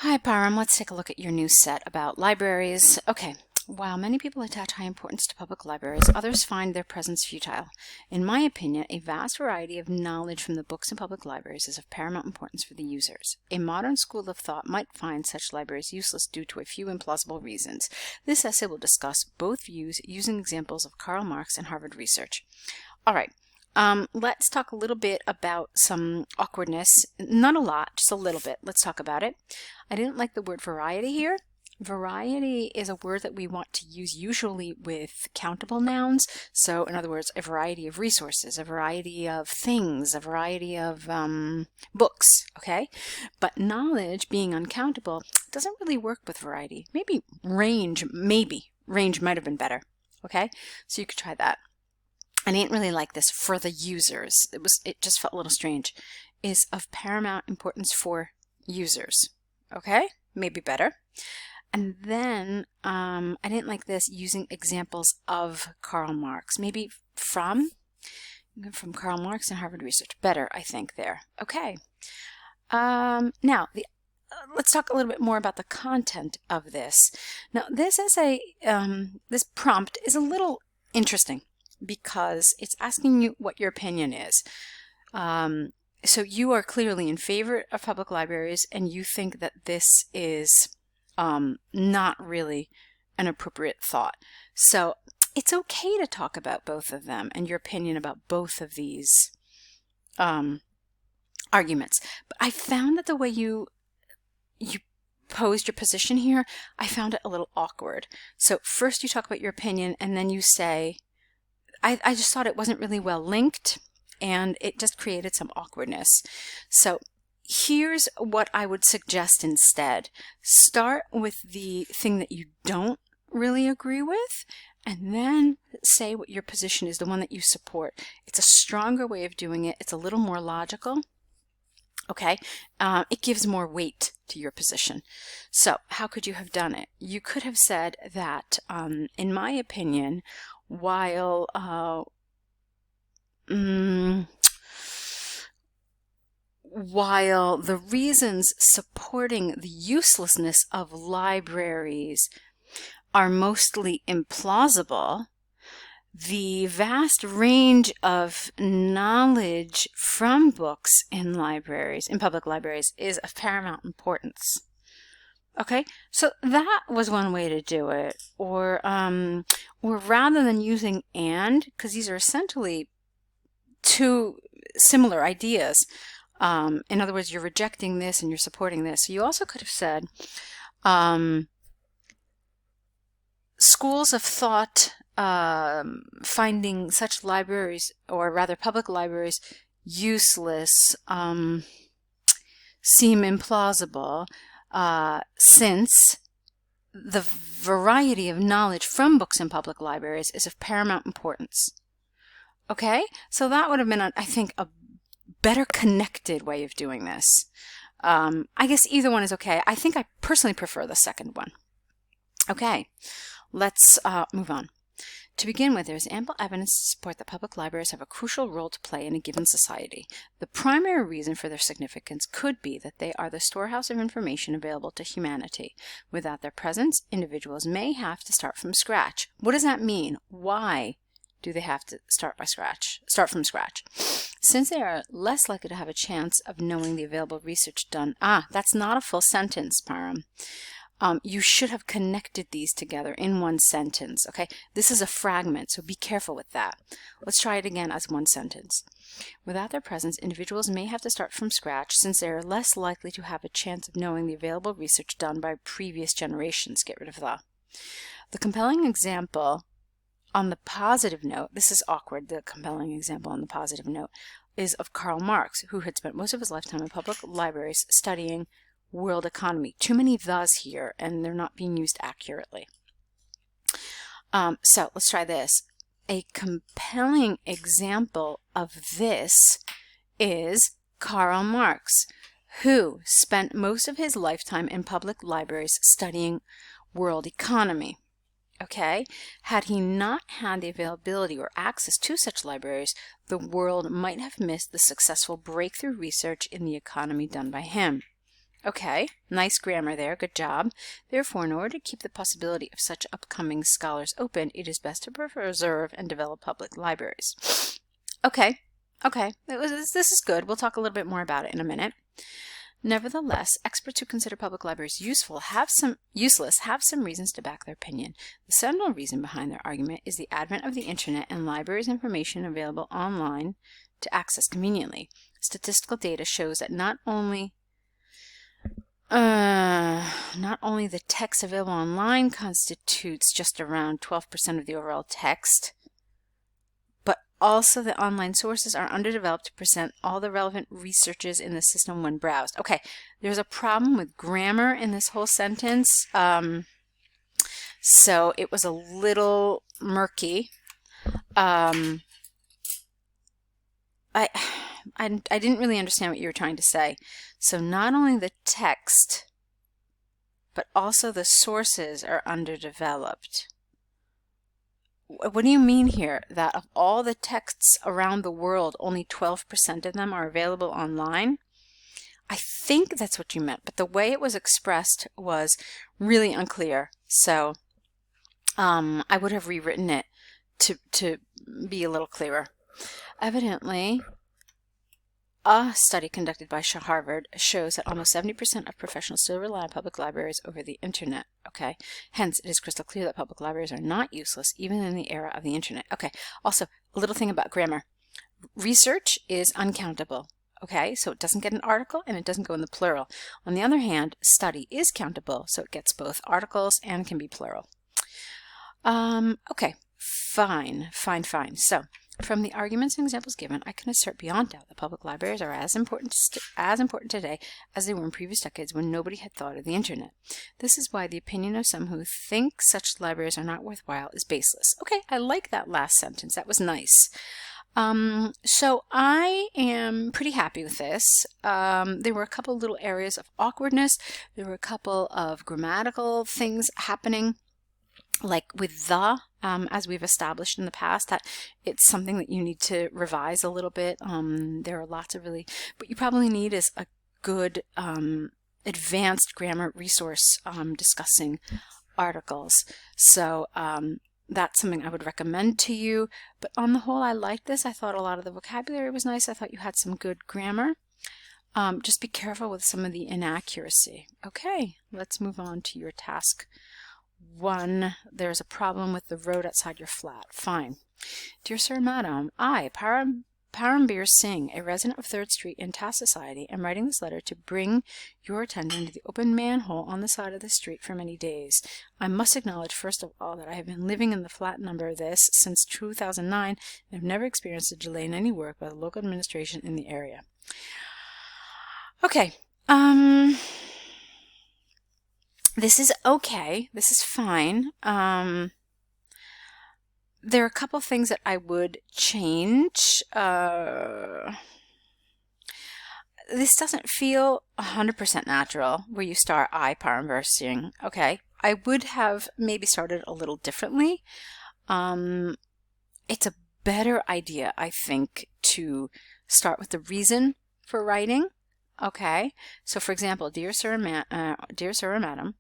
Hi, Param. Let's take a look at your new set about libraries. Okay. While many people attach high importance to public libraries, others find their presence futile. In my opinion, a vast variety of knowledge from the books in public libraries is of paramount importance for the users. A modern school of thought might find such libraries useless due to a few implausible reasons. This essay will discuss both views using examples of Karl Marx and Harvard research. All right. Let's talk a little bit about some awkwardness. Not a lot, just a little bit. Let's talk about it. I didn't like the word variety here. Variety is a word that we want to use usually with countable nouns. So in other words, a variety of resources, a variety of things, a variety of books, okay? But knowledge being uncountable doesn't really work with variety. Maybe range might have been better, okay? So you could try that. I didn't really like this for the users. It just felt a little strange. Is of paramount importance for users. Okay, maybe better. And then I didn't like this using examples of Karl Marx. Maybe from Karl Marx and Harvard research. Better, I think, there. Okay. Now, let's talk a little bit more about the content of this. Now, this essay, this prompt is a little interesting, because it's asking you what your opinion is. So you are clearly in favor of public libraries, and you think that this is not really an appropriate thought. So it's okay to talk about both of them and your opinion about both of these arguments. But I found that the way you posed your position here, I found it a little awkward. So first you talk about your opinion, and then you say, I just thought it wasn't really well linked, and it just created some awkwardness. So here's what I would suggest instead. Start with the thing that you don't really agree with, and then say what your position is, the one that you support. It's a stronger way of doing it. It's a little more logical. Okay, it gives more weight to your position. So how could you have done it? You could have said that, in my opinion, while the reasons supporting the uselessness of libraries are mostly implausible, the vast range of knowledge from books in libraries, in public libraries, is of paramount importance. Okay, so that was one way to do it. Or rather than using and, because these are essentially two similar ideas. In other words, you're rejecting this and you're supporting this. So you also could have said, schools of thought finding such libraries, or rather public libraries, useless, seem implausible, since the variety of knowledge from books in public libraries is of paramount importance. Okay, so that would have been, I think, a better connected way of doing this. I guess either one is okay. I think I personally prefer the second one. Okay, let's move on. To begin with, there is ample evidence to support that public libraries have a crucial role to play in a given society. The primary reason for their significance could be that they are the storehouse of information available to humanity. Without their presence, individuals may have to start from scratch. What does that mean? Why do they have to start from scratch? Since they are less likely to have a chance of knowing the available research done. That's not a full sentence, Param. You should have connected these together in one sentence, okay? This is a fragment, so be careful with that. Let's try it again as one sentence. Without their presence, individuals may have to start from scratch, since they are less likely to have a chance of knowing the available research done by previous generations. Get rid of the. The compelling example on the positive note, this is awkward, the compelling example on the positive note, is of Karl Marx, who had spent most of his lifetime in public libraries studying world economy. Too many thes here, and they're not being used accurately. So let's try this. A compelling example of this is Karl Marx, who spent most of his lifetime in public libraries studying world economy. Okay, had he not had the availability or access to such libraries, the world might have missed the successful breakthrough research in the economy done by him. Okay, nice grammar there, good job. Therefore, in order to keep the possibility of such upcoming scholars open, it is best to preserve and develop public libraries. Okay, this is good. We'll talk a little bit more about it in a minute. Nevertheless, experts who consider public libraries useless have some reasons to back their opinion. The central reason behind their argument is the advent of the internet and libraries' information available online to access conveniently. Statistical data shows that not only the text available online constitutes just around 12% of the overall text, but also the online sources are underdeveloped to present all the relevant researches in the system when browsed. Okay, there's a problem with grammar in this whole sentence, so it was a little murky. I didn't really understand what you were trying to say. So not only the text, but also the sources are underdeveloped. What do you mean here? That of all the texts around the world, only 12% of them are available online? I think that's what you meant, but the way it was expressed was really unclear. So I would have rewritten it to be a little clearer. Evidently, a study conducted by Harvard shows that almost 70% of professionals still rely on public libraries over the internet. Okay, hence it is crystal clear that public libraries are not useless even in the era of the internet. Okay, also a little thing about grammar. Research is uncountable. Okay, so it doesn't get an article and it doesn't go in the plural. On the other hand, study is countable, so it gets both articles and can be plural. Okay, fine. So, from the arguments and examples given, I can assert beyond doubt that public libraries are as important today as they were in previous decades when nobody had thought of the internet. This is why the opinion of some who think such libraries are not worthwhile is baseless. Okay, I like that last sentence. That was nice. So I am pretty happy with this. There were a couple little areas of awkwardness. There were a couple of grammatical things happening, like with the, as we've established in the past, that it's something that you need to revise a little bit. There are lots of what you probably need is a good advanced grammar resource discussing articles. So that's something I would recommend to you. But on the whole, I liked this. I thought a lot of the vocabulary was nice. I thought you had some good grammar. Just be careful with some of the inaccuracy. Okay, let's move on to your task 1. There's a problem with the road outside your flat. Fine. Dear Sir, Madam, I, Param Singh, a resident of 3rd Street in Task Society, am writing this letter to bring your attention to the open manhole on the side of the street for many days. I must acknowledge, first of all, that I have been living in the flat number this since 2009 and have never experienced a delay in any work by the local administration in the area. Okay. This is okay. This is fine. There are a couple things that I would change. This doesn't feel 100% natural where you start I, Param Singh. Okay. I would have maybe started a little differently. It's a better idea, I think, to start with the reason for writing. Okay. So, for example, Dear Sir or Madam,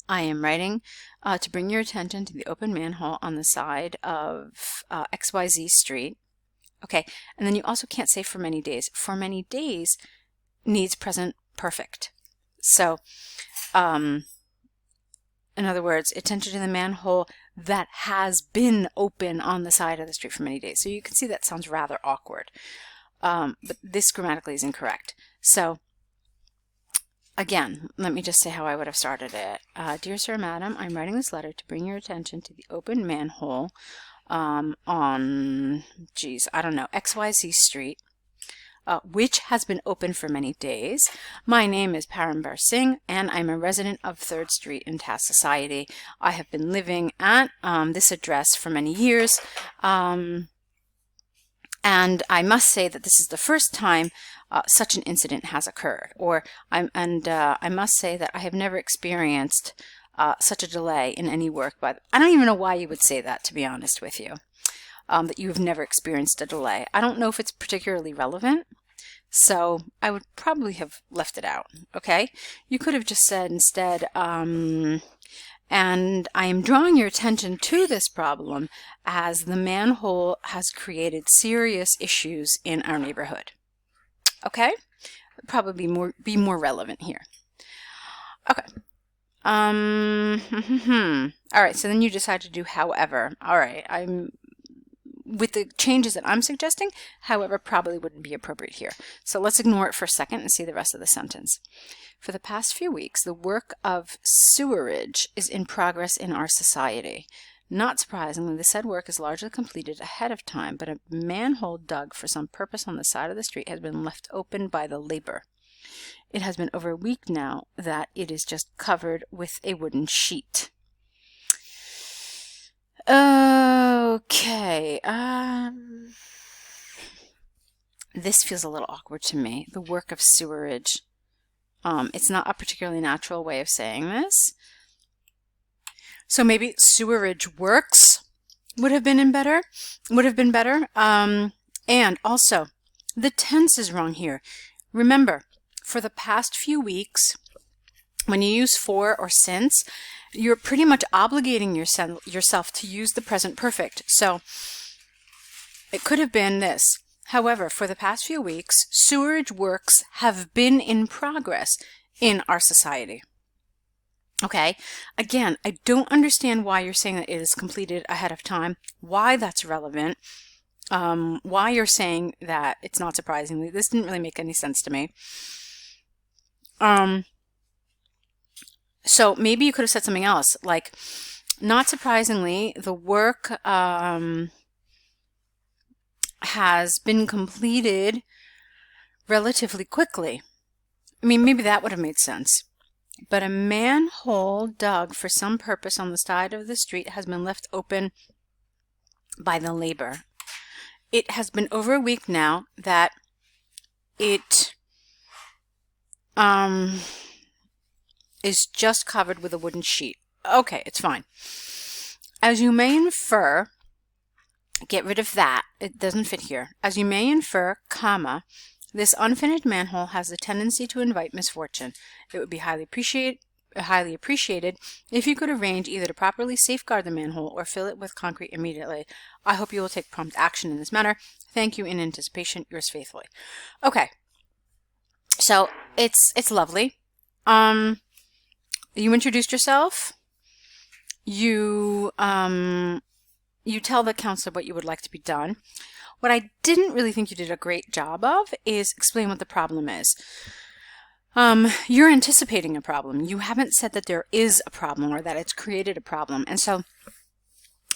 I am writing to bring your attention to the open manhole on the side of XYZ Street. Okay, and then you also can't say for many days. For many days needs present perfect. So, in other words, attention to the manhole that has been open on the side of the street for many days. So you can see that sounds rather awkward. But this grammatically is incorrect. So, again, let me just say how I would have started it. Dear Sir, Madam, I'm writing this letter to bring your attention to the open manhole on, XYZ Street, which has been open for many days. My name is Param Singh, and I'm a resident of 3rd Street in Task Society. I have been living at this address for many years, and I must say that this is the first time such an incident has occurred. I must say that I have never experienced such a delay in any work. But I don't even know why you would say that, to be honest with you, that you have never experienced a delay. I don't know if it's particularly relevant. So I would probably have left it out, okay? You could have just said instead, and I am drawing your attention to this problem as the manhole has created serious issues in our neighborhood. Okay? Probably be more relevant here. Okay. All right, so then you decide to do however. All right, with the changes that I'm suggesting, however, probably wouldn't be appropriate here. So let's ignore it for a second and see the rest of the sentence. For the past few weeks, the work of sewerage is in progress in our society. Not surprisingly, the said work is largely completed ahead of time, but a manhole dug for some purpose on the side of the street has been left open by the labor. It has been over a week now that it is just covered with a wooden sheet. Okay, this feels a little awkward to me. The work of sewerage. It's not a particularly natural way of saying this. So maybe sewerage works would have been better. And also, the tense is wrong here. Remember, for the past few weeks, when you use for or since, you're pretty much obligating yourself to use the present perfect. So it could have been this. However, for the past few weeks, sewerage works have been in progress in our society. Okay, again, I don't understand why you're saying that it is completed ahead of time, why that's relevant, why you're saying that it's not surprisingly. This didn't really make any sense to me. So maybe you could have said something else, like, not surprisingly, the work has been completed relatively quickly. I mean, maybe that would have made sense. But a manhole dug for some purpose on the side of the street has been left open by the labor. It has been over a week now that it is just covered with a wooden sheet. Okay, it's fine. As you may infer, get rid of that. It doesn't fit here. As you may infer, comma, this unfinished manhole has a tendency to invite misfortune. It would be highly appreciated if you could arrange either to properly safeguard the manhole or fill it with concrete immediately. I hope you will take prompt action in this matter. Thank you in anticipation. Yours faithfully. Okay. So it's lovely. You introduced yourself. You tell the counselor what you would like to be done. What I didn't really think you did a great job of is explain what the problem is. You're anticipating a problem. You haven't said that there is a problem or that it's created a problem. And so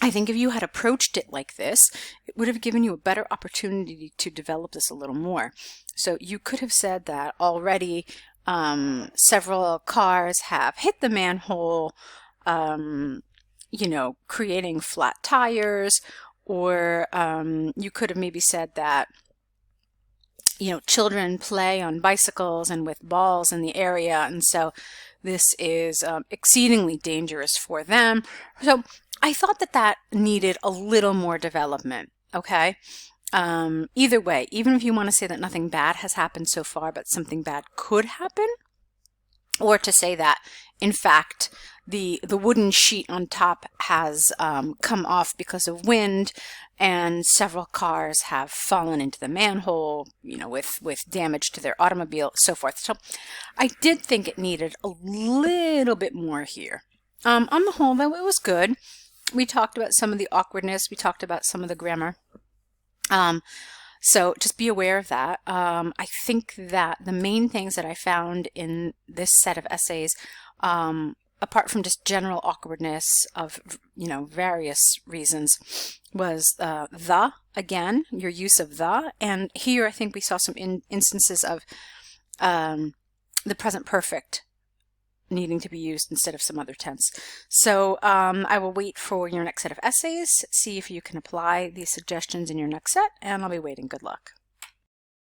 I think if you had approached it like this, it would have given you a better opportunity to develop this a little more. So you could have said that already several cars have hit the manhole, creating flat tires, or you could have maybe said that, children play on bicycles and with balls in the area, and so this is exceedingly dangerous for them. So I thought that needed a little more development, okay? Either way, even if you want to say that nothing bad has happened so far, but something bad could happen, or to say that, in fact, the wooden sheet on top has come off because of wind, and several cars have fallen into the manhole, with damage to their automobile, so forth. So I did think it needed a little bit more here. On the whole, though, it was good. We talked about some of the awkwardness. We talked about some of the grammar. So just be aware of that. I think that the main things that I found in this set of essays, apart from just general awkwardness of, various reasons, was the, again, your use of the. And here I think we saw some instances of the present perfect needing to be used instead of some other tense. So I will wait for your next set of essays, see if you can apply these suggestions in your next set, and I'll be waiting. Good luck.